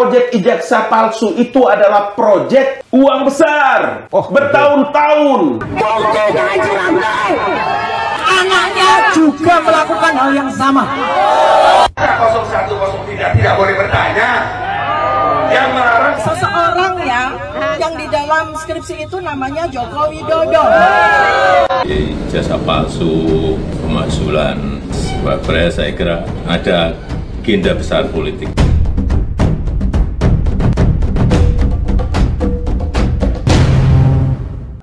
proyek ijazah palsu itu adalah proyek uang besar, bertahun-tahun. Anaknya juga melakukan hal yang sama. 0103 tidak boleh bertanya. Yang melarang Seseorang yang di dalam skripsi itu namanya Joko Widodo. Ijazah palsu, pemakzulan, Wapres, saya kira ada agenda besar politik.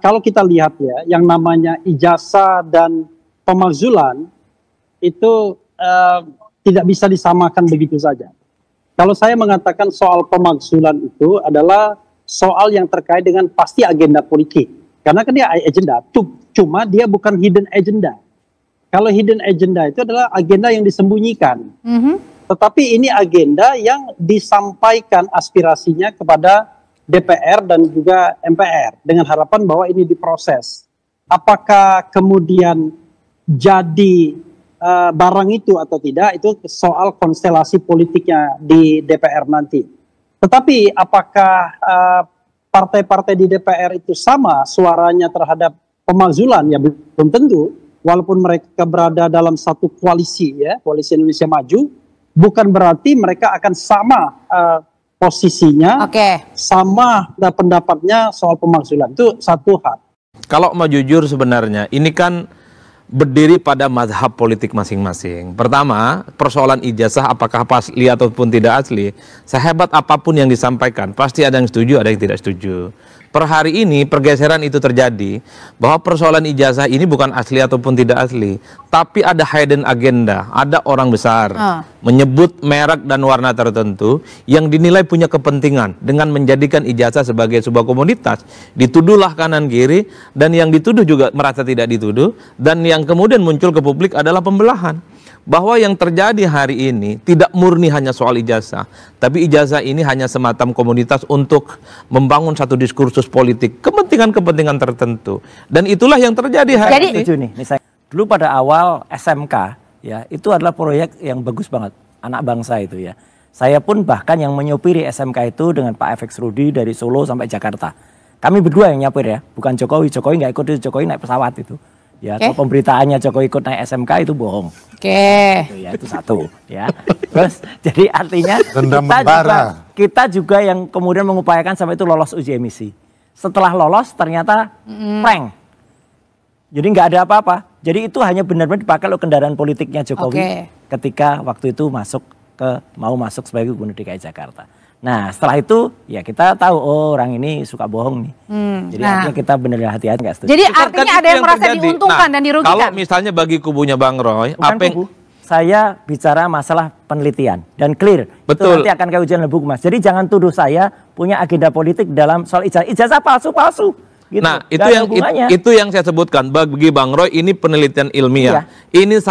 Kalau kita lihat ya, yang namanya ijazah dan pemakzulan itu tidak bisa disamakan begitu saja. Kalau saya mengatakan soal pemakzulan itu adalah soal yang terkait dengan pasti agenda politik. Karena kan dia agenda, cuma dia bukan hidden agenda. Kalau hidden agenda itu adalah agenda yang disembunyikan. Tetapi ini agenda yang disampaikan aspirasinya kepada DPR dan juga MPR dengan harapan bahwa ini diproses. Apakah kemudian jadi barang itu atau tidak, itu soal konstelasi politiknya di DPR nanti. Tetapi apakah partai-partai di DPR itu sama suaranya terhadap pemakzulan? Ya belum tentu. Walaupun mereka berada dalam satu koalisi, ya, Koalisi Indonesia Maju, bukan berarti mereka akan sama posisinya, sama pendapatnya soal pemakzulan. Itu satu hal. Kalau mau jujur sebenarnya, ini kan berdiri pada mazhab politik masing-masing. Pertama, persoalan ijazah apakah asli ataupun tidak asli, sehebat apapun yang disampaikan, pasti ada yang setuju, ada yang tidak setuju. Per hari ini pergeseran itu terjadi, bahwa persoalan ijazah ini bukan asli ataupun tidak asli, tapi ada hidden agenda, ada orang besar menyebut merek dan warna tertentu yang dinilai punya kepentingan dengan menjadikan ijazah sebagai sebuah komoditas. Dituduhlah kanan kiri, dan yang dituduh juga merasa tidak dituduh, dan yang kemudian muncul ke publik adalah pembelahan. Bahwa yang terjadi hari ini tidak murni hanya soal ijazah, tapi ijazah ini hanya semacam komoditas untuk membangun satu diskursus politik, kepentingan-kepentingan tertentu. Dan itulah yang terjadi hari ini. Dulu pada awal SMK, ya, itu adalah proyek yang bagus banget, anak bangsa itu ya. Saya pun bahkan yang menyopiri SMK itu dengan Pak FX Rudi dari Solo sampai Jakarta. Kami berdua yang nyopir ya, bukan Jokowi. Jokowi nggak ikut, Jokowi naik pesawat itu. Ya, kalau pemberitaannya Jokowi ikut naik SMK itu bohong. Itu satu. Ya, terus jadi artinya kita juga yang kemudian mengupayakan sampai itu lolos uji emisi. Setelah lolos ternyata prank. Jadi nggak ada apa-apa. Jadi itu hanya benar-benar dipakai oleh kendaraan politiknya Jokowi ketika waktu itu mau masuk sebagai gubernur DKI Jakarta. Nah setelah itu ya kita tahu orang ini suka bohong nih. Jadi artinya kita benar-benar hati-hati nggak setuju. Jadi artinya ada yang merasa diuntungkan dan dirugikan. Kalau misalnya bagi kubunya Bang Roy, saya bicara masalah penelitian dan clear. Betul. Itu nanti akan ke ujian lebih mas. Jadi jangan tuduh saya punya agenda politik dalam soal ijazah palsu. Gitu. Nah, itu yang saya sebutkan, bagi Bang Roy ini penelitian ilmiah. Ini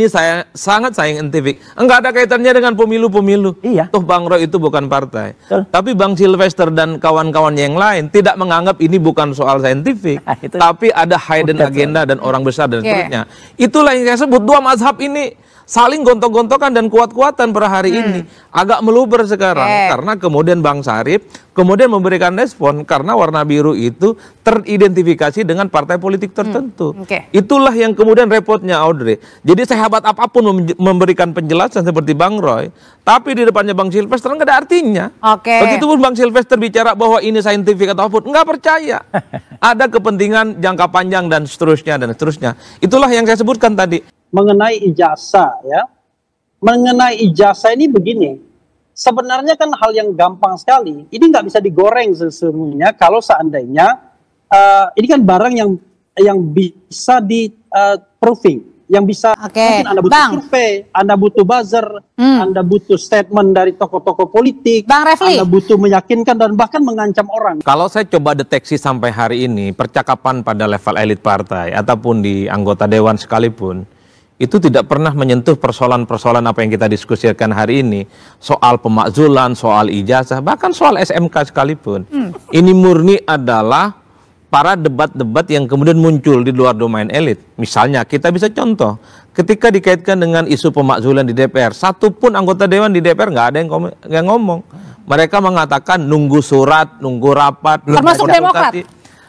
saya sangat saintifik. Enggak ada kaitannya dengan pemilu-pemilu. Tuh Bang Roy itu bukan partai. Tapi Bang Silvester dan kawan-kawan yang lain tidak menganggap ini bukan soal saintifik, tapi ada hidden agenda dan orang besar dan seterusnya. Itulah yang saya sebut, dua mazhab ini saling gontok-gontokan dan kuat-kuatan per hari ini. Agak meluber sekarang karena kemudian Bang Sarip kemudian memberikan respon karena warna biru itu teridentifikasi dengan partai politik tertentu. Itulah yang kemudian repotnya, Audrey. Jadi sehebat apapun memberikan penjelasan seperti Bang Roy, tapi di depannya Bang Silvester nggak ada artinya. Begitupun Bang Silvester bicara bahwa ini saintifik atau apapun, nggak percaya. Ada kepentingan jangka panjang dan seterusnya dan seterusnya. Itulah yang saya sebutkan tadi. Mengenai ijazah, ya, mengenai ijazah ini begini, sebenarnya kan hal yang gampang sekali. Ini nggak bisa digoreng sesungguhnya kalau seandainya ini kan barang yang bisa di proving, yang bisa mungkin Anda butuh survei, Anda butuh buzzer, Anda butuh statement dari tokoh-tokoh politik, Anda butuh meyakinkan dan bahkan mengancam orang. Kalau saya coba deteksi sampai hari ini percakapan pada level elit partai ataupun di anggota dewan sekalipun, itu tidak pernah menyentuh persoalan-persoalan apa yang kita diskusikan hari ini, soal pemakzulan, soal ijazah, bahkan soal SMK sekalipun. Ini murni adalah para debat-debat yang kemudian muncul di luar domain elit. Misalnya kita bisa contoh, ketika dikaitkan dengan isu pemakzulan di DPR, satupun anggota dewan di DPR nggak ada yang ngomong. Mereka mengatakan nunggu surat, nunggu rapat, termasuk Demokrat.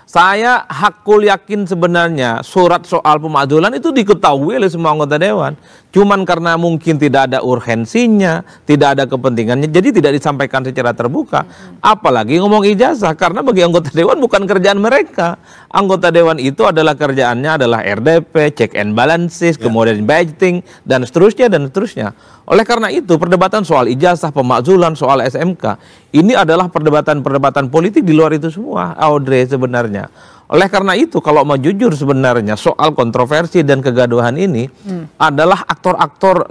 Saya hakul yakin sebenarnya surat soal pemakzulan itu diketahui oleh semua anggota dewan. Cuman karena mungkin tidak ada urgensinya, tidak ada kepentingannya, jadi tidak disampaikan secara terbuka. Apalagi ngomong ijazah, karena bagi anggota dewan bukan kerjaan mereka. Anggota dewan itu adalah kerjaannya adalah RDP, check and balances, kemudian budgeting, dan seterusnya, dan seterusnya. Oleh karena itu, perdebatan soal ijazah, pemakzulan, soal SMK, ini adalah perdebatan-perdebatan politik di luar itu semua, Audrey, sebenarnya. Oleh karena itu, kalau mau jujur sebenarnya, soal kontroversi dan kegaduhan ini adalah aktor-aktor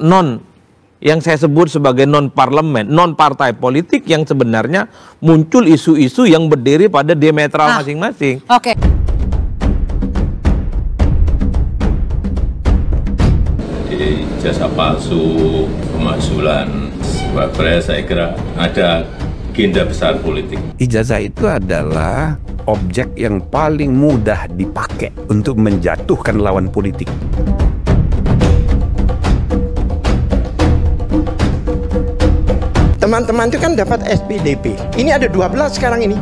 yang saya sebut sebagai non-parlemen, non-partai politik yang sebenarnya muncul isu-isu yang berdiri pada diametral masing-masing. Oke. Jasa palsu, pemakzulan, Wapres, saya kira ada agenda besar politik. Ijazah itu adalah objek yang paling mudah dipakai untuk menjatuhkan lawan politik. Teman-teman itu kan dapat SPDP. Ini ada 12 sekarang ini.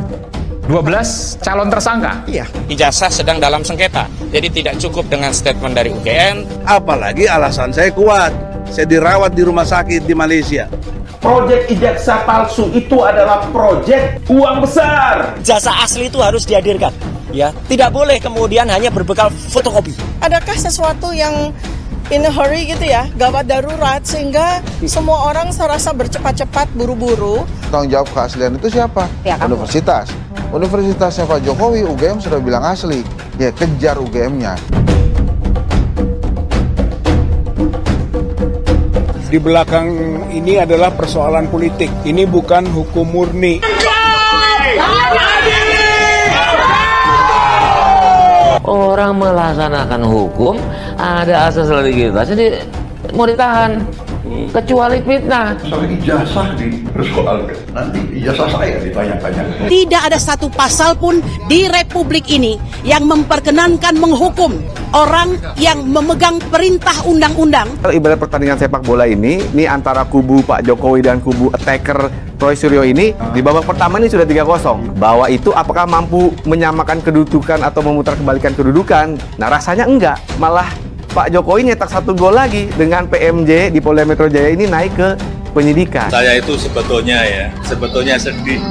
12 calon tersangka. Iya. Ijazah sedang dalam sengketa, jadi tidak cukup dengan statement dari UGM. Apalagi alasan saya kuat, saya dirawat di rumah sakit di Malaysia. Proyek ijazah palsu itu adalah proyek uang besar. Ijazah asli itu harus dihadirkan, ya. Tidak boleh kemudian hanya berbekal fotokopi. Adakah sesuatu yang in a hurry gitu ya, gawat darurat, sehingga semua orang serasa bercepat-cepat, buru-buru? Tanggung jawab keaslian itu siapa? Ya, Universitas. Universitasnya Pak Jokowi, UGM sudah bilang asli. Ya, kejar UGM-nya. Di belakang ini adalah persoalan politik. Ini bukan hukum murni. Orang melaksanakan hukum ada asas legalitas, jadi mau ditahan kecuali fitnah. Soal ijazah dipersoalkan, nanti ijazah saya ditanya-tanya. Tidak ada satu pasal pun di Republik ini yang memperkenankan menghukum orang yang memegang perintah undang-undang. Ibarat pertandingan sepak bola ini antara kubu Pak Jokowi dan kubu attacker Roy Suryo ini di babak pertama ini sudah 3-0. Bahwa itu apakah mampu menyamakan kedudukan atau memutarkembalikan kedudukan? Nah, rasanya enggak. Malah Pak Jokowi nyetak 1 gol lagi dengan PMJ di Polda Metro Jaya ini naik ke penyidikan. Saya itu sebetulnya sedih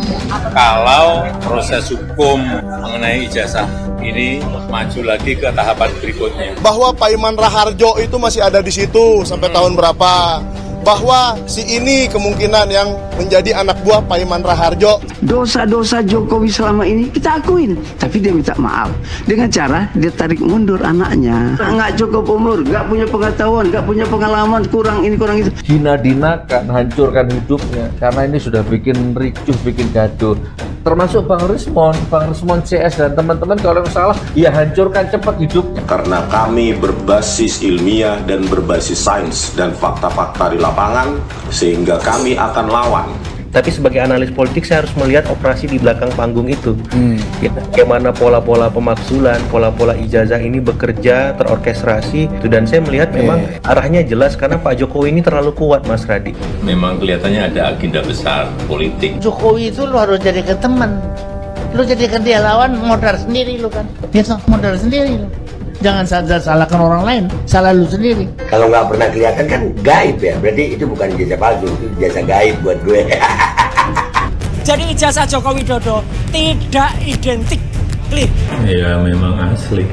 kalau proses hukum mengenai ijazah ini maju lagi ke tahapan berikutnya. Bahwa Pak Iman Raharjo itu masih ada di situ sampai tahun berapa. Bahwa si ini kemungkinan yang menjadi anak buah Pak Iman Raharjo. Dosa-dosa Jokowi selama ini kita akuin, tapi dia minta maaf dengan cara dia tarik mundur anaknya. Nggak cukup umur, nggak punya pengetahuan, nggak punya pengalaman, kurang ini kurang itu. Hina-dinakan, hancurkan hidupnya karena ini sudah bikin ricuh, bikin gaduh. Termasuk Bang Resmon CS dan teman-teman kalau salah, ya hancurkan cepat hidupnya. Karena kami berbasis ilmiah dan berbasis sains dan fakta-fakta di lapangan, sehingga kami akan lawan. Tapi sebagai analis politik saya harus melihat operasi di belakang panggung itu. Ya, bagaimana pola-pola pemakzulan, pola-pola ijazah ini bekerja, terorkestrasi. Dan saya melihat memang arahnya jelas karena Pak Jokowi ini terlalu kuat, Mas Radi. Memang kelihatannya ada agenda besar politik. Jokowi itu lo harus jadikan teman. Lo jadikan dia lawan, modal sendiri lo kan. Dia modal sendiri lo. Jangan salahkan orang lain, salah lu sendiri. Kalau nggak pernah kelihatan kan gaib ya, berarti itu bukan ijazah palsu, itu ijazah gaib buat gue. Jadi ijazah Joko Widodo tidak identik. Ya memang asli.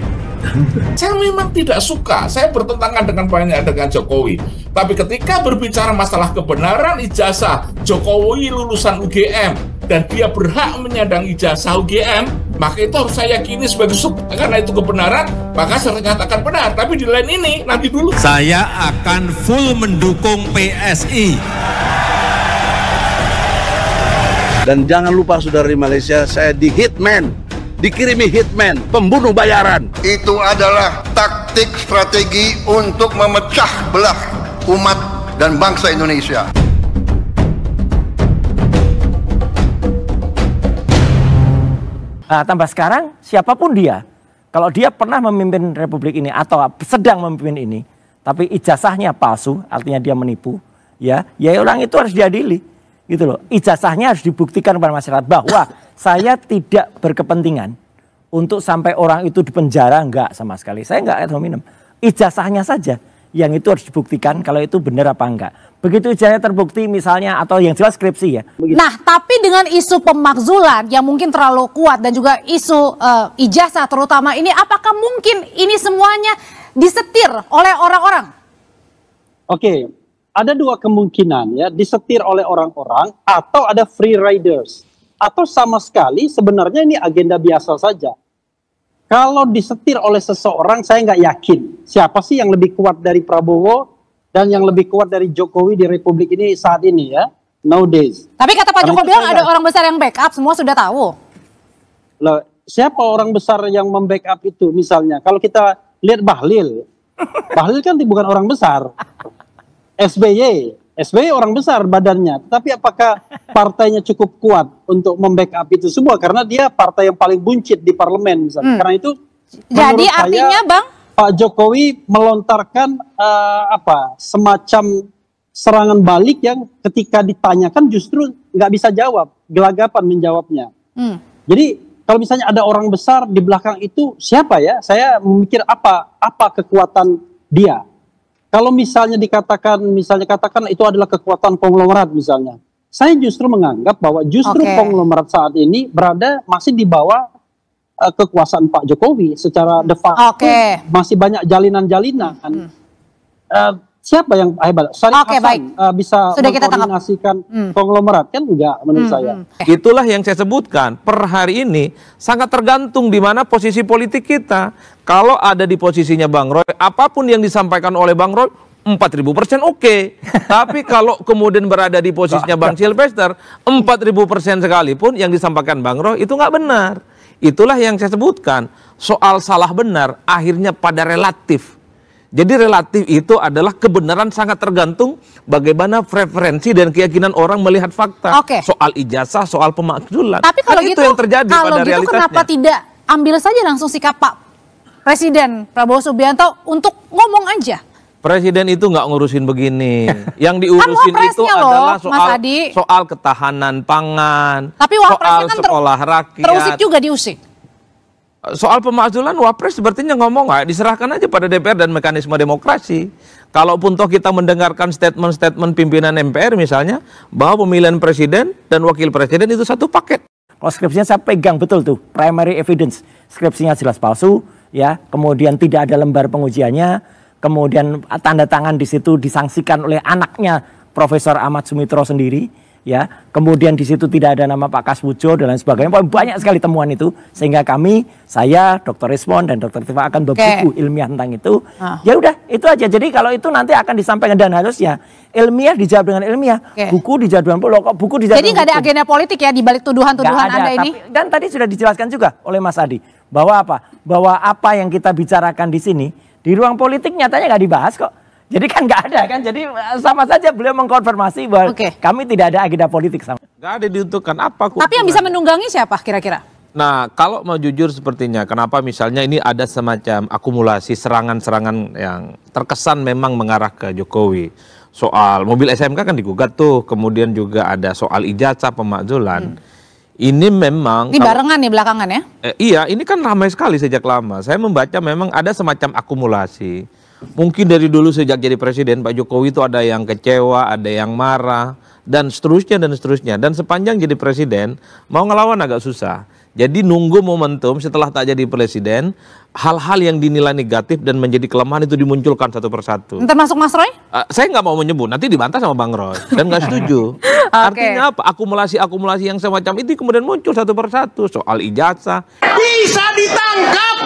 Saya memang tidak suka, saya bertentangan dengan Jokowi. Tapi ketika berbicara masalah kebenaran ijazah Jokowi lulusan UGM dan dia berhak menyandang ijazah UGM, maka itu harus saya yakini sebagai karena itu kebenaran, maka saya nyatakan benar. Tapi di lain ini, nanti dulu. Saya akan full mendukung PSI. Dan jangan lupa saudara di Malaysia, saya di hitman, dikirimi hitman, pembunuh bayaran. Itu adalah taktik strategi untuk memecah belah umat dan bangsa Indonesia. Nah, tambah sekarang siapapun dia, kalau dia pernah memimpin Republik ini atau sedang memimpin ini, tapi ijazahnya palsu, artinya dia menipu, ya orang itu harus diadili. gitu loh. Ijazahnya harus dibuktikan kepada masyarakat bahwa saya tidak berkepentingan untuk sampai orang itu dipenjara, enggak sama sekali. Saya enggak ad hominem. Ijazahnya saja yang itu harus dibuktikan kalau itu benar apa enggak. Begitu ijazahnya terbukti misalnya atau yang jelas skripsi ya. Begitu. Nah, tapi dengan isu pemakzulan yang mungkin terlalu kuat dan juga isu ijazah terutama ini, apakah mungkin ini semuanya disetir oleh orang-orang? Oke, ada dua kemungkinan ya, disetir oleh orang-orang atau ada free riders. Atau sama sekali sebenarnya ini agenda biasa saja. Kalau disetir oleh seseorang, saya nggak yakin siapa sih yang lebih kuat dari Prabowo dan yang lebih kuat dari Jokowi di Republik ini saat ini ya, nowadays. Tapi kata Pak Jokowi bilang ada orang besar yang backup, semua sudah tahu. Loh, siapa orang besar yang membackup itu misalnya? Kalau kita lihat Bahlil, Bahlil kan bukan orang besar. SBY orang besar badannya, tapi apakah partainya cukup kuat untuk membackup itu semua? Karena dia partai yang paling buncit di parlemen misalnya. Karena itu jadi artinya saya, Bang, Pak Jokowi melontarkan semacam serangan balik yang ketika ditanyakan justru nggak bisa jawab, gelagapan menjawabnya. Jadi kalau misalnya ada orang besar di belakang itu siapa ya? Saya memikir apa kekuatan dia. Kalau misalnya katakan itu adalah kekuatan konglomerat misalnya, saya justru menganggap bahwa justru konglomerat saat ini masih di bawah kekuasaan Pak Jokowi secara de facto, masih banyak jalinan-jalinan. Siapa yang hebat? Syarif Hasan bisa mengkoordinasikan konglomerat, kan enggak menurut saya. Itulah yang saya sebutkan, per hari ini sangat tergantung di mana posisi politik kita. Kalau ada di posisinya Bang Roy, apapun yang disampaikan oleh Bang Roy 4000% oke. Tapi kalau kemudian berada di posisinya Bang Silvester 4000% sekalipun yang disampaikan Bang Roy itu nggak benar. Itulah yang saya sebutkan, soal salah benar akhirnya pada relatif. Jadi relatif itu adalah kebenaran sangat tergantung bagaimana preferensi dan keyakinan orang melihat fakta. Soal ijazah, soal pemakzulan. Tapi kalau itu gitu, yang terjadi pada realitasnya. Kenapa tidak ambil saja langsung sikap Pak Presiden Prabowo Subianto untuk ngomong aja? Presiden itu nggak ngurusin begini. Yang diurusin itu adalah soal ketahanan pangan, soal sekolah rakyat. Terusik juga diusik. Soal pemakzulan Wapres sepertinya ngomong diserahkan aja pada DPR dan mekanisme demokrasi. Kalaupun toh kita mendengarkan statement-statement pimpinan MPR misalnya bahwa pemilihan presiden dan wakil presiden itu satu paket. Kalau skripsinya saya pegang betul tuh, primary evidence. Skripsinya jelas palsu, ya. Kemudian tidak ada lembar pengujiannya, kemudian tanda tangan di situ disangsikan oleh anaknya Profesor Ahmad Sumitro sendiri. Ya, kemudian di situ tidak ada nama Pak Kaswujo dan lain sebagainya. Banyak sekali temuan itu sehingga saya, Dr. Rismon dan Dr. Tifa akan berbuku ilmiah tentang itu. Ya udah, itu aja. Jadi kalau itu nanti akan disampaikan dan harusnya ilmiah dijawab dengan ilmiah, buku dijawab dengan buku dijawab. Jadi nggak ada agenda politik ya di balik tuduhan-tuduhan Anda ini. Dan tadi sudah dijelaskan juga oleh Mas Adi bahwa apa yang kita bicarakan di sini di ruang politik nyatanya nggak dibahas kok. Jadi kan nggak ada kan, jadi sama saja beliau mengkonfirmasi bahwa kami tidak ada agenda politik sama. Nggak ada diuntukkan apa. Tapi yang bisa menunggangi siapa kira-kira? Nah, kalau mau jujur sepertinya, kenapa misalnya ini ada semacam akumulasi serangan-serangan yang terkesan memang mengarah ke Jokowi. Soal mobil SMK kan digugat tuh, kemudian juga ada soal ijazah pemakzulan. Ini memang... Ini barengan nih belakangan ya? Iya, ini kan ramai sekali sejak lama. Saya membaca memang ada semacam akumulasi. Mungkin dari dulu sejak jadi presiden Pak Jokowi itu ada yang kecewa, ada yang marah, dan seterusnya dan seterusnya. Dan sepanjang jadi presiden mau ngelawan agak susah. Jadi nunggu momentum setelah tak jadi presiden, hal-hal yang dinilai negatif dan menjadi kelemahan itu dimunculkan satu persatu. Termasuk Mas Roy? Saya nggak mau menyebut, nanti dibantah sama Bang Roy dan nggak setuju. Artinya apa? Akumulasi-akumulasi yang semacam itu kemudian muncul satu persatu. Soal ijazah bisa ditangkap.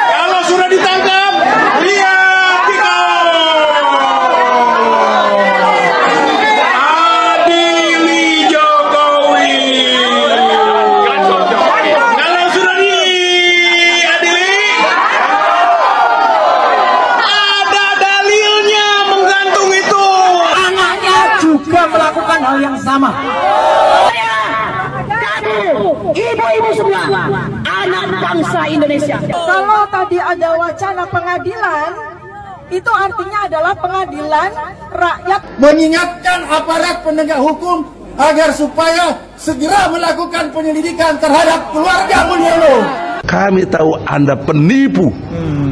Kalau sudah ditangkap, lihat adili Jokowi. Kalau sudah diadili, ada dalilnya menggantung itu. Anaknya juga melakukan hal yang sama. Ibu-ibu semua, anak bangsa Indonesia. Kalau tadi ada wacana pengadilan, itu artinya adalah pengadilan rakyat. Mengingatkan aparat penegak hukum agar supaya segera melakukan penyelidikan terhadap keluarga Mulyono. Kami tahu Anda penipu,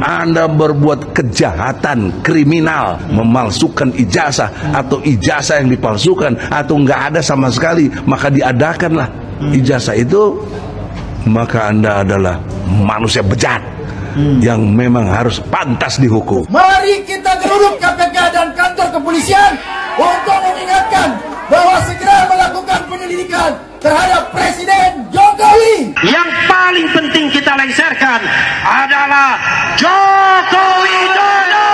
Anda berbuat kejahatan kriminal, memalsukan ijazah atau ijazah yang dipalsukan atau nggak ada sama sekali, maka diadakanlah ijazah itu, maka Anda adalah manusia bejat yang memang harus pantas dihukum. Mari kita geruduk KPK dan kantor kepolisian untuk mengingatkan bahwa segera melakukan penyelidikan terhadap Presiden Jokowi. Yang paling penting kita lengserkan adalah Jokowi Dodo.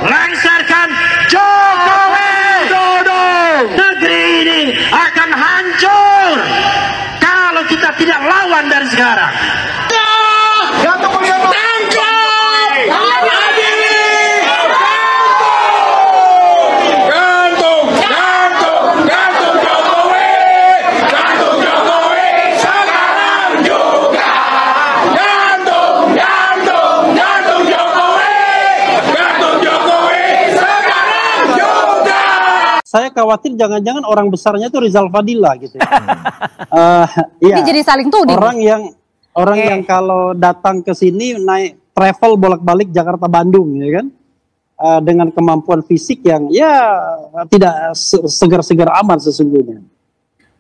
Lengserkan Jokowi Dodo. Negeri ini akan hancur kalau kita tidak lawan dari sekarang. Saya khawatir jangan-jangan orang besarnya itu Rizal Fadila gitu ya. Ini jadi saling tuding. Orang yang kalau datang ke sini naik travel bolak-balik Jakarta Bandung ya kan. Dengan kemampuan fisik yang ya tidak segar-segar amat sesungguhnya.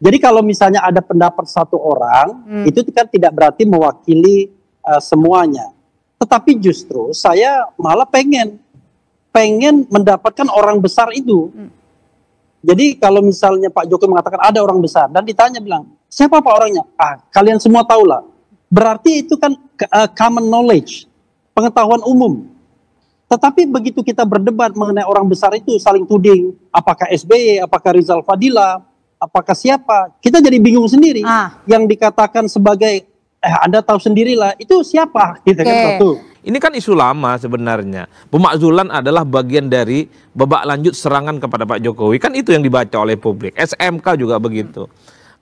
Jadi kalau misalnya ada pendapat satu orang, itu kan tidak berarti mewakili semuanya. Tetapi justru saya malah pengen mendapatkan orang besar itu. Jadi kalau misalnya Pak Jokowi mengatakan ada orang besar dan ditanya bilang, siapa Pak orangnya? Kalian semua tahu lah. Berarti itu kan common knowledge, pengetahuan umum. Tetapi begitu kita berdebat mengenai orang besar itu saling tuding, apakah SBY, apakah Rizal Fadila, apakah siapa, kita jadi bingung sendiri. Yang dikatakan sebagai, Anda tahu sendirilah, itu siapa? Gitu kan satu. Ini kan isu lama sebenarnya. Pemakzulan adalah bagian dari babak lanjut serangan kepada Pak Jokowi. Kan itu yang dibaca oleh publik. SMK juga begitu.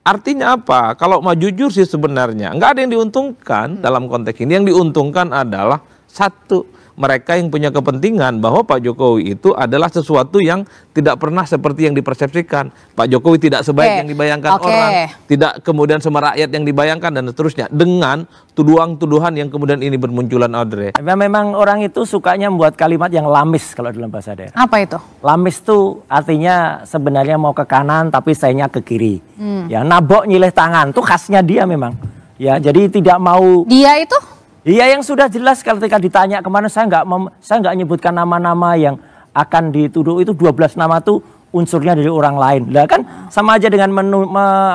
Artinya apa? Kalau mau jujur sih sebenarnya nggak ada yang diuntungkan dalam konteks ini. Yang diuntungkan adalah satu, mereka yang punya kepentingan bahwa Pak Jokowi itu adalah sesuatu yang tidak pernah seperti yang dipersepsikan. Pak Jokowi tidak sebaik yang dibayangkan orang, tidak kemudian sama rakyat yang dibayangkan dan seterusnya. Dengan tuduhan-tuduhan yang kemudian ini bermunculan, Audrey. Memang orang itu sukanya membuat kalimat yang lamis kalau dalam bahasa daerah. Apa itu? Lamis itu artinya sebenarnya mau ke kanan tapi sayanya ke kiri. Ya, nabok nyileh tangan itu khasnya dia memang. Ya, jadi tidak mau. Dia itu? Iya, yang sudah jelas ketika ditanya kemana, saya nggak nyebutkan nama-nama yang akan dituduh itu 12 nama tuh unsurnya dari orang lain. Lah kan sama aja dengan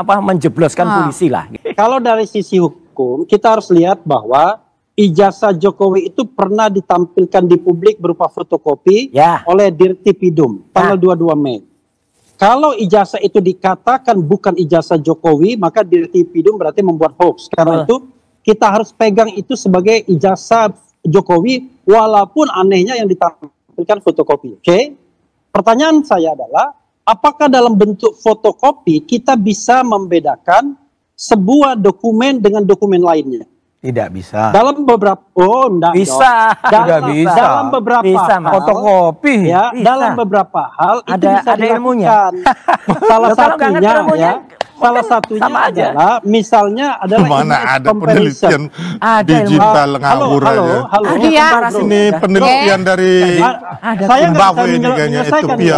menjebloskan polisi lah. Kalau dari sisi hukum kita harus lihat bahwa ijazah Jokowi itu pernah ditampilkan di publik berupa fotokopi oleh Dirtipidum tanggal 22 Mei. Kalau ijazah itu dikatakan bukan ijazah Jokowi, maka Dirtipidum berarti membuat hoax. Karena itu kita harus pegang itu sebagai ijazah Jokowi, walaupun anehnya yang ditampilkan fotokopi. Oke? Pertanyaan saya adalah, apakah dalam bentuk fotokopi kita bisa membedakan sebuah dokumen dengan dokumen lainnya? Tidak bisa. Dalam beberapa bisa. Tidak bisa. Dalam beberapa hal, fotokopi. Ya, bisa. Dalam beberapa hal itu bisa ada ilmunya. Salah satunya ya. Salah satunya adalah misalnya adalah mana ada penelitian digital ngawur aja. Ini penelitian dari Zimbabwe ini kayaknya Ethiopia.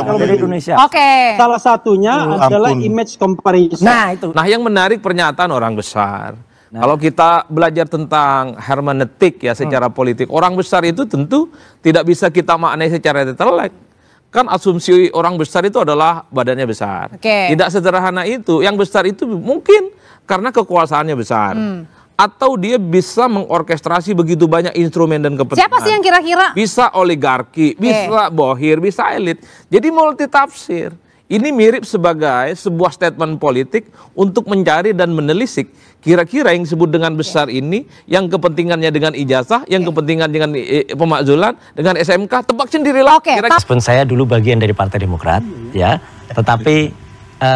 Salah satunya adalah image comparison. Nah, yang menarik pernyataan orang besar. Kalau kita belajar tentang hermeneutik ya secara politik, orang besar itu tentu tidak bisa kita maknai secara intelek. Kan asumsi orang besar itu adalah badannya besar. Tidak sederhana itu. Yang besar itu mungkin karena kekuasaannya besar. Atau dia bisa mengorkestrasi begitu banyak instrumen dan kepentingan. Siapa sih yang kira-kira? Bisa oligarki, bisa bohir, bisa elit. Jadi multitafsir. Ini mirip sebagai sebuah statement politik untuk mencari dan menelisik kira-kira yang disebut dengan besar ini, yang kepentingannya dengan ijazah, yang kepentingan dengan pemakzulan, dengan SMK, tebak sendirilah. Meskipun saya dulu bagian dari Partai Demokrat, ya, tetapi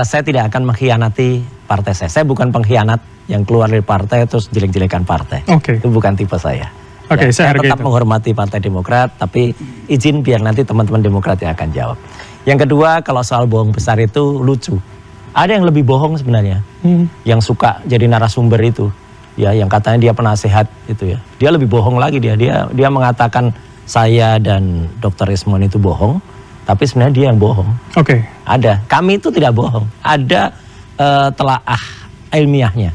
saya tidak akan mengkhianati partai saya. Saya bukan pengkhianat yang keluar dari partai terus jelek-jelekan partai. Itu bukan tipe saya. Oke, saya tetap menghormati Partai Demokrat, tapi izin biar nanti teman-teman Demokrat yang akan jawab. Yang kedua, kalau soal bohong besar itu lucu. Ada yang lebih bohong sebenarnya, yang suka jadi narasumber itu, ya, yang katanya dia penasehat itu ya. Dia lebih bohong lagi dia mengatakan saya dan Dr. Ismon itu bohong, tapi sebenarnya dia yang bohong. Oke. Ada. Kami itu tidak bohong. Ada telaah ilmiahnya,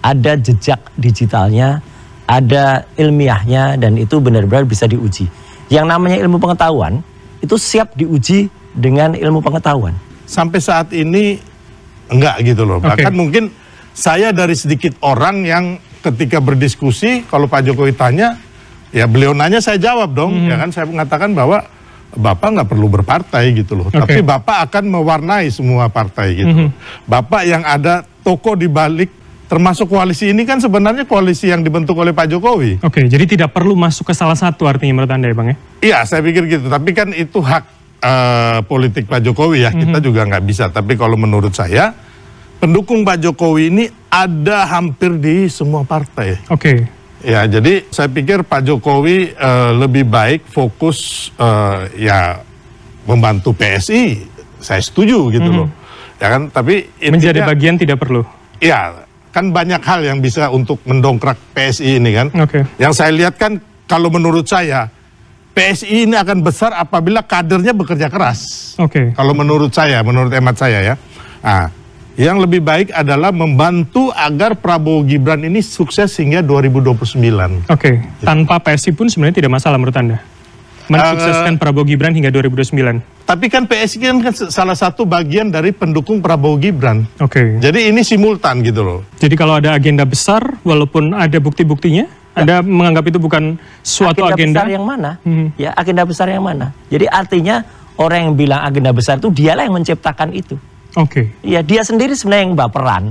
ada jejak digitalnya, ada ilmiahnya, dan itu benar-benar bisa diuji. Yang namanya ilmu pengetahuan itu siap diuji dengan ilmu pengetahuan. Sampai saat ini enggak gitu loh. Bahkan mungkin saya dari sedikit orang yang ketika berdiskusi, kalau Pak Jokowi tanya, ya beliau nanya saya jawab dong. Ya kan, saya mengatakan bahwa Bapak nggak perlu berpartai gitu loh. Tapi Bapak akan mewarnai semua partai gitu. Bapak yang ada tokoh di balik, termasuk koalisi ini kan sebenarnya koalisi yang dibentuk oleh Pak Jokowi. Oke, jadi tidak perlu masuk ke salah satu artinya menurut Anda ya Bang ya? Iya, saya pikir gitu. Tapi kan itu hak politik Pak Jokowi ya, kita juga nggak bisa. Tapi kalau menurut saya, pendukung Pak Jokowi ini ada hampir di semua partai. Oke. Ya, jadi saya pikir Pak Jokowi lebih baik fokus ya membantu PSI. Saya setuju gitu loh. Ya kan, tapi menjadi bagian tidak perlu. Iya, kan banyak hal yang bisa untuk mendongkrak PSI ini kan. Yang saya lihat kan, kalau menurut saya, PSI ini akan besar apabila kadernya bekerja keras. Kalau menurut saya, menurut hemat saya ya. Nah, yang lebih baik adalah membantu agar Prabowo Gibran ini sukses hingga 2029. Tanpa PSI pun sebenarnya tidak masalah menurut Anda? Mensukseskan Prabowo Gibran hingga 2029? Tapi kan PSI kan salah satu bagian dari pendukung Prabowo Gibran. Jadi ini simultan gitu loh. Jadi kalau ada agenda besar, walaupun ada bukti-buktinya, Anda menganggap itu bukan suatu agenda? Besar yang mana? Ya, agenda besar yang mana? Jadi artinya orang yang bilang agenda besar itu dialah yang menciptakan itu. Ya, dia sendiri sebenarnya yang baperan.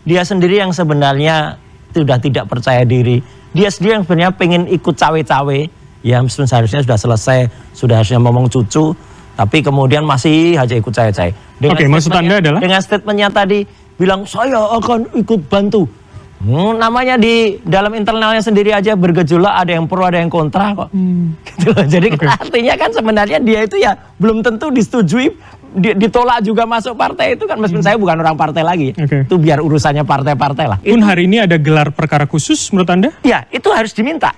Dia sendiri yang sebenarnya sudah tidak percaya diri. Dia sendiri yang sebenarnya pengen ikut cawe-cawe. Ya, meskipun seharusnya sudah selesai, sudah harusnya ngomong cucu, tapi kemudian masih aja ikut cawe-cawe. Maksud Anda adalah? Dengan statementnya tadi bilang saya akan ikut bantu. Namanya di dalam internalnya sendiri aja bergejolak, ada yang pro ada yang kontra kok. Gitu loh. Jadi artinya kan sebenarnya dia itu ya belum tentu disetujui, ditolak juga masuk partai itu kan, meskipun saya bukan orang partai lagi. Itu biar urusannya partai-partai lah. Pun hari ini ada gelar perkara khusus menurut Anda? Ya, itu harus diminta.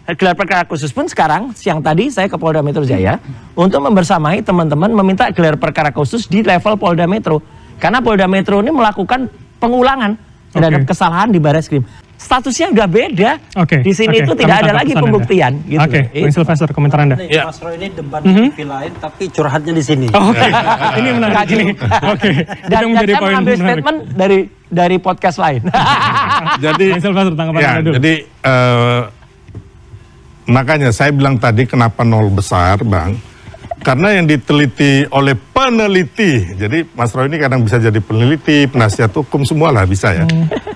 Gelar perkara khusus pun sekarang, siang tadi saya ke Polda Metro Jaya untuk membersamai teman-teman meminta gelar perkara khusus di level Polda Metro. Karena Polda Metro ini melakukan pengulangan terhadap kesalahan di Barreskrim. Statusnya udah beda. Di sini itu tidak ada lagi pembuktian. Gitu. Bang Silvester, komentar Anda. Ya. Mas Roy ini debat di TV lain, tapi curhatnya di sini. Ini menarik. Dan menjadi poin ambil statement dari podcast lain. Jadi, Silvester, tanggapan Anda dulu. Jadi makanya saya bilang tadi kenapa nol besar, Bang. Karena yang diteliti oleh peneliti, jadi Mas Roy ini kadang bisa jadi peneliti, penasihat hukum, semua lah bisa ya.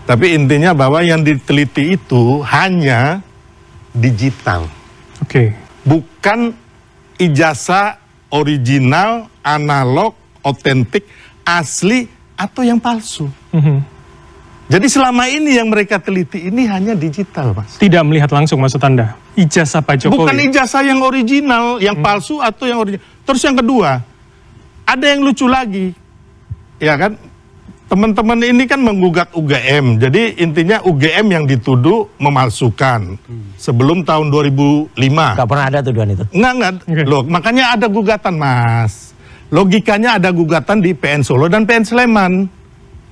Tapi intinya bahwa yang diteliti itu hanya digital. Bukan ijazah original, analog, otentik, asli, atau yang palsu. Jadi selama ini yang mereka teliti ini hanya digital, Mas. Tidak melihat langsung maksud Anda? Ijazah Pak Jokowi? Bukan ijazah yang original, yang palsu atau yang original. Terus yang kedua, ada yang lucu lagi. Ya kan, teman-teman ini kan menggugat UGM. Jadi intinya UGM yang dituduh memalsukan. Sebelum tahun 2005. Gak pernah ada tuduhan itu? Enggak. Loh, makanya ada gugatan, Mas. Logikanya ada gugatan di PN Solo dan PN Sleman.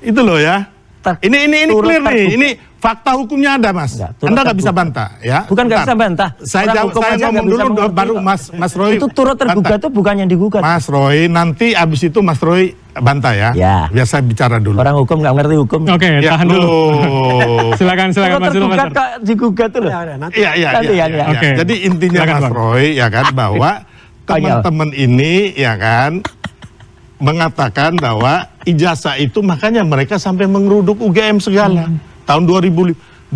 Itu loh ya. Ini clear nih, ini fakta hukumnya ada, Mas. Anda nggak bisa bantah, ya? Bukan nggak bisa bantah. Saya ngomong dulu, baru Mas Roy. Itu turut tergugat itu bukan yang digugat. Mas Roy, nanti abis itu Mas Roy bantah ya. Biar saya bicara dulu. Orang hukum nggak ngerti hukum. Tahan dulu. silakan Mas Roy. Digugat tuh. Iya. Jadi intinya Mas Roy, ya kan, bahwa teman-teman ini, ya kan, mengatakan bahwa ijazah itu makanya mereka sampai mengeruduk UGM segala. Tahun 2005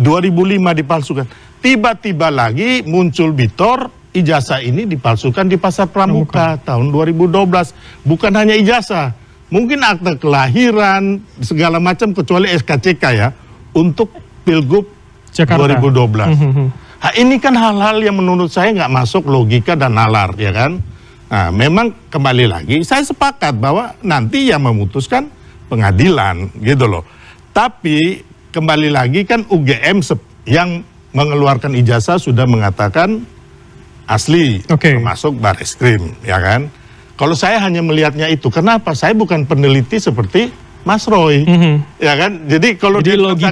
dipalsukan. Tiba-tiba lagi muncul Bitor, ijazah ini dipalsukan di Pasar Pramuka tahun 2012. Bukan hanya ijazah, mungkin akte kelahiran, segala macam kecuali SKCK ya, untuk Pilgub Jakarta 2012. Nah, ini kan hal-hal yang menurut saya nggak masuk logika dan nalar, ya kan? Nah, memang kembali lagi, saya sepakat bahwa nanti yang memutuskan pengadilan, gitu loh. Tapi kembali lagi kan UGM yang mengeluarkan ijazah sudah mengatakan asli, termasuk Bareskrim, ya kan? Kalau saya hanya melihatnya itu, kenapa? Saya bukan peneliti seperti Mas Roy, ya kan? Jadi kalau dia logika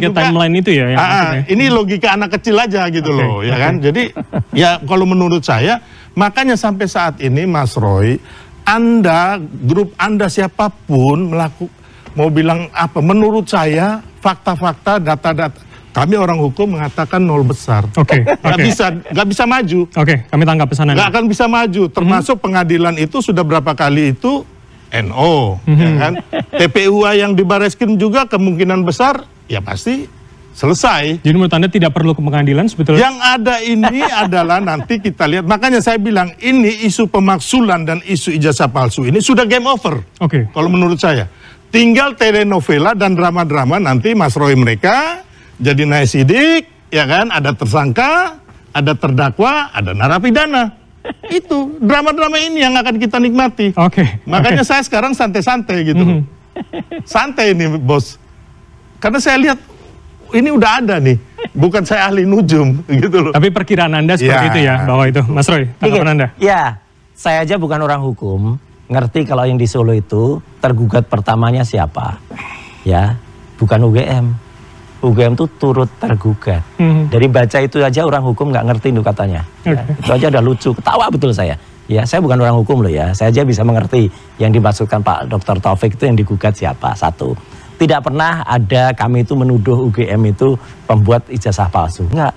timeline itu ya, ini logika anak kecil aja gitu loh, ya kan? Jadi ya kalau menurut saya, makanya sampai saat ini Mas Roy, Anda, grup Anda siapapun mau bilang apa? Menurut saya fakta-fakta, data-data. Kami orang hukum mengatakan 0 besar. Nggak bisa maju. Kami tangkap pesanan. Nggak akan bisa maju. Termasuk pengadilan itu sudah berapa kali itu NO, ya kan? TPUA yang di Bareskrim juga kemungkinan besar, ya pasti selesai. Jadi menurut Anda tidak perlu ke pengadilan sebetulnya? Yang ada ini adalah nanti kita lihat. Makanya saya bilang ini isu pemaksulan dan isu ijazah palsu ini sudah game over. Kalau menurut saya, tinggal telenovela dan drama-drama nanti Mas Roy mereka jadi naik sidik, ya kan? Ada tersangka, ada terdakwa, ada narapidana. Itu drama-drama ini yang akan kita nikmati. Makanya saya sekarang santai-santai gitu. Santai ini bos. Karena saya lihat ini udah ada nih. Bukan saya ahli nujum gitu loh. Tapi perkiraan Anda seperti itu ya, bahwa itu. Mas Roy, tanggapan Anda? Ya, saya aja bukan orang hukum. Ngerti kalau yang di Solo itu tergugat pertamanya siapa. Ya, bukan UGM. UGM itu turut tergugat. Dari baca itu aja orang hukum nggak ngerti itu katanya. Ya, itu aja udah lucu, ketawa betul saya. Ya, saya bukan orang hukum loh ya. Saya aja bisa mengerti yang dimaksudkan Pak Dr. Taufik itu yang digugat siapa. Satu, tidak pernah ada kami itu menuduh UGM itu pembuat ijazah palsu. Enggak,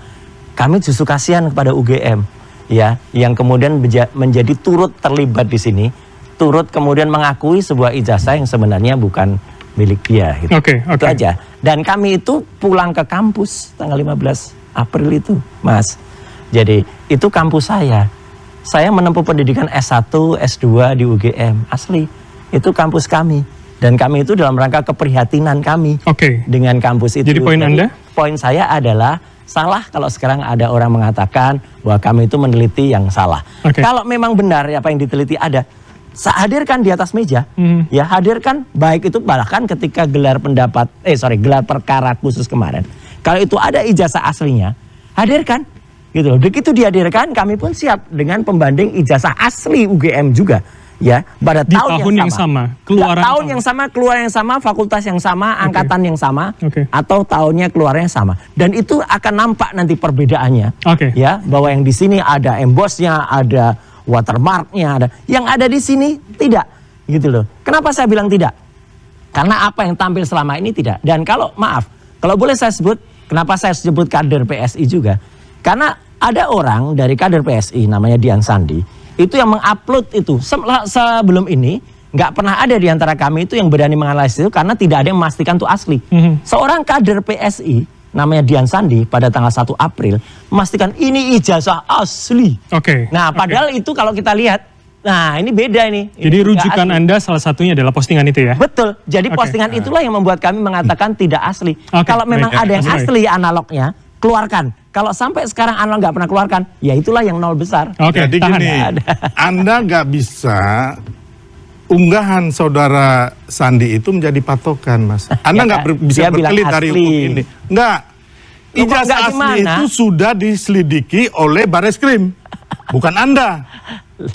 kami justru kasihan kepada UGM. Ya, yang kemudian menjadi turut terlibat di sini, turut kemudian mengakui sebuah ijazah yang sebenarnya bukan milik dia. Gitu. Itu aja. Dan kami itu pulang ke kampus tanggal 15 April itu, Mas. Jadi itu kampus saya. Saya menempuh pendidikan S1, S2 di UGM, asli. Itu kampus kami. Dan kami itu dalam rangka keprihatinan kami dengan kampus itu. Jadi poin Anda? Poin saya adalah salah kalau sekarang ada orang mengatakan bahwa kami itu meneliti yang salah. Kalau memang benar apa yang diteliti ada, hadirkan di atas meja, ya hadirkan, baik itu bahkan ketika gelar gelar perkara khusus kemarin. Kalau itu ada ijazah aslinya, hadirkan, gitu loh. Begitu dihadirkan, kami pun siap dengan pembanding ijazah asli UGM juga, ya pada di tahun yang sama, keluaran tahun yang sama, keluaran yang sama, fakultas yang sama, angkatan yang sama, atau tahunnya keluarnya sama. Dan itu akan nampak nanti perbedaannya, ya bahwa yang di sini ada embossnya, ada watermarknya, ada yang ada di sini tidak, gitu loh. Kenapa saya bilang tidak? Karena apa yang tampil selama ini tidak. Dan kalau kalau boleh saya sebut, kenapa saya sebut kader PSI juga? Karena ada orang dari kader PSI namanya Dian Sandi itu yang mengupload itu sebelum ini nggak pernah ada di antara kami itu yang berani menganalisis itu karena tidak ada yang memastikan itu asli. Seorang kader PSI namanya Dian Sandi pada tanggal 1 April memastikan ini ijazah asli. Nah, padahal itu kalau kita lihat, nah ini beda ini. Jadi rujukan Anda salah satunya adalah postingan itu ya? Betul. Jadi postingan itulah yang membuat kami mengatakan tidak asli. Kalau memang ada yang asli analognya, keluarkan. Kalau sampai sekarang analog nggak pernah keluarkan, ya itulah yang 0 besar. Jadi gini, Anda nggak bisa unggahan saudara Sandi itu menjadi patokan, Mas. Anda nggak bisa berkelit dari hukum ini. Nggak. Ijazah asli itu sudah diselidiki oleh Bareskrim, bukan Anda.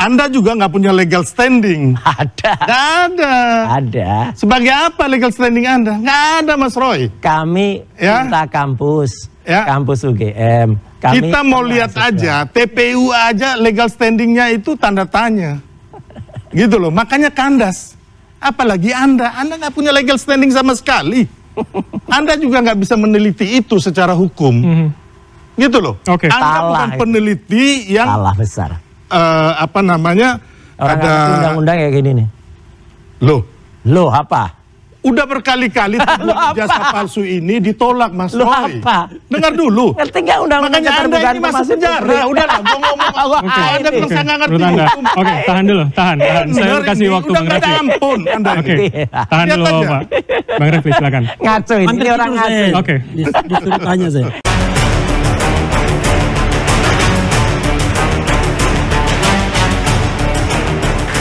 Anda juga nggak punya legal standing. Ada. Nggak ada. Ada. Sebagai apa legal standing Anda? Nggak ada, Mas Roy. Kami minta kampus, kampus UGM. Kita mau lihat aja, TPU aja legal standingnya itu tanda tanya. Gitu loh, makanya kandas. Apalagi Anda nggak punya legal standing sama sekali. Anda juga nggak bisa meneliti itu secara hukum. Gitu loh. Anda bukan peneliti yang salah besar. Apa namanya? Orang ada undang-undang kayak gini nih. Loh apa? Udah berkali-kali ijazah palsu ini ditolak, Mas Roy. Apa? Dengar dulu. Ngerti nggak undang-undang Makanya Anda ini masuk penjara. Udahlah, gue ngomong Anda merasa nggak ngerti hukum. Tahan dulu, tahan. Saya kasih waktu Bang Refli. Udah ampun Anda ini. Tahan dulu, Pak. Bang Refli, silakan. Ngaco ini orang ngaco. Disuruh tanya saya.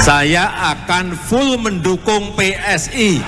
Saya akan full mendukung PSI.